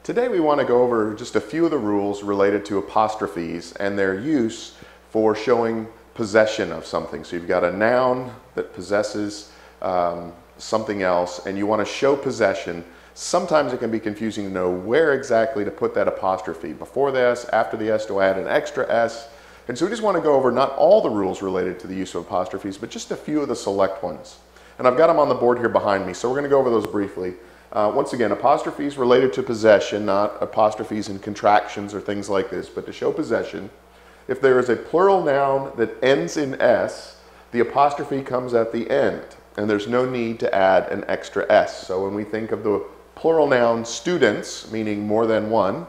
Today we want to go over just a few of the rules related to apostrophes and their use for showing possession of something. So you've got a noun that possesses something else and you want to show possession. Sometimes it can be confusing to know where exactly to put that apostrophe. Before the S, after the S, to add an extra S. And so we just want to go over not all the rules related to the use of apostrophes, but just a few of the select ones. And I've got them on the board here behind me, so we're going to go over those briefly. Once again, apostrophes related to possession, not apostrophes in contractions or things like this, but to show possession. If there is a plural noun that ends in S, the apostrophe comes at the end, and there's no need to add an extra S. So when we think of the plural noun students, meaning more than one,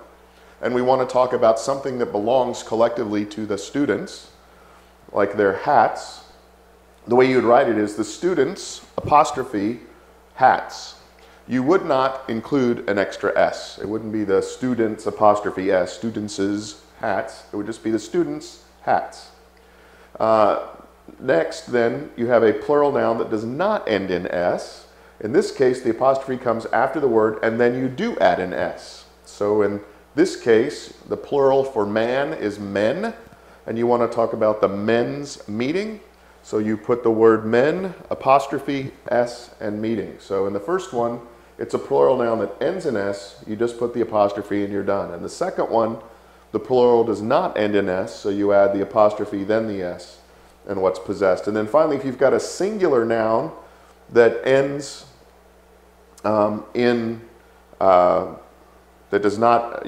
and we want to talk about something that belongs collectively to the students, like their hats, the way you would write it is the students apostrophe hats. You would not include an extra S. It wouldn't be the students apostrophe S, students' hats. It would just be the students' hats. Next, then, you have a plural noun that does not end in S. In this case, the apostrophe comes after the word, and then you do add an S. So in this case, the plural for man is men, and you want to talk about the men's meeting. So you put the word men, apostrophe, S, and meeting. So in the first one, it's a plural noun that ends in S. You just put the apostrophe and you're done. And the second one, the plural does not end in S, so you add the apostrophe, then the S, and what's possessed. And then finally, if you've got a singular noun that ends you've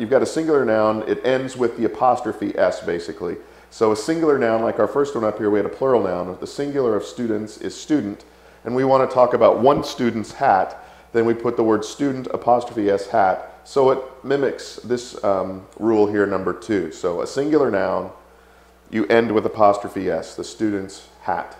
got a singular noun, it ends with the apostrophe S, basically. So a singular noun, like our first one up here, we had a plural noun. The singular of students is student, and we want to talk about one student's hat. Then we put the word student apostrophe S hat. So it mimics this rule here, number 2. So a singular noun, you end with apostrophe S, the student's hat.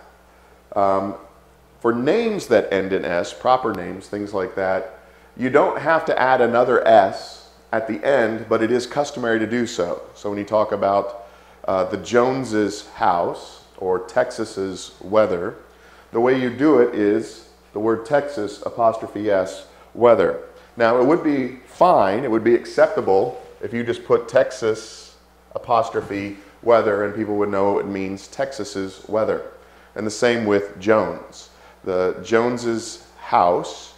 For names that end in S, proper names, things like that, you don't have to add another S at the end, but it is customary to do so. So when you talk about the Joneses' house or Texas's weather, the way you do it is the word Texas apostrophe S weather. Now it would be fine, it would be acceptable if you just put Texas apostrophe weather and people would know it means Texas's weather. And the same with Jones. The Joneses' house,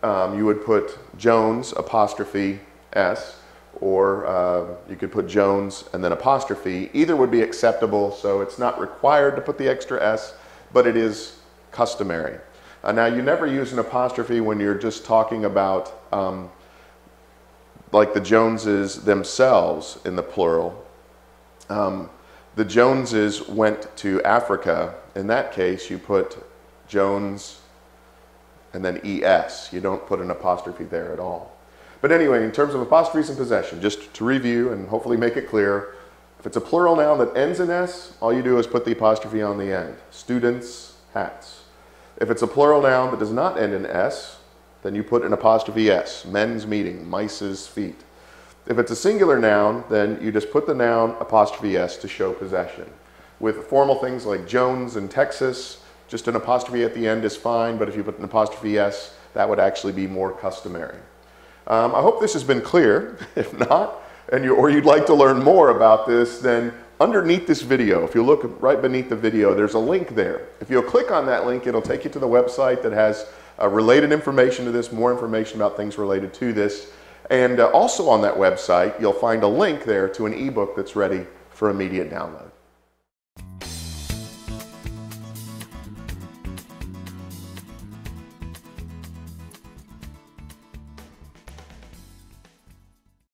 you would put Jones apostrophe S, or you could put Jones and then apostrophe. Either would be acceptable, so it's not required to put the extra S, but it is customary. Now, you never use an apostrophe when you're just talking about like the Joneses themselves in the plural. The Joneses went to Africa. In that case, you put Jones and then ES. You don't put an apostrophe there at all. But anyway, in terms of apostrophes and possession, just to review and hopefully make it clear, if it's a plural noun that ends in S, all you do is put the apostrophe on the end. Students' hats. If it's a plural noun that does not end in S, then you put an apostrophe S, men's meeting, mice's feet. If it's a singular noun, then you just put the noun apostrophe S to show possession. With formal things like Jones and Texas, just an apostrophe at the end is fine, but if you put an apostrophe S, that would actually be more customary. I hope this has been clear. If not, or you'd like to learn more about this, then underneath this video, if you look right beneath the video, there's a link there. If you'll click on that link, it'll take you to the website that has related information to this, more information about things related to this. And also on that website, you'll find a link there to an ebook that's ready for immediate download.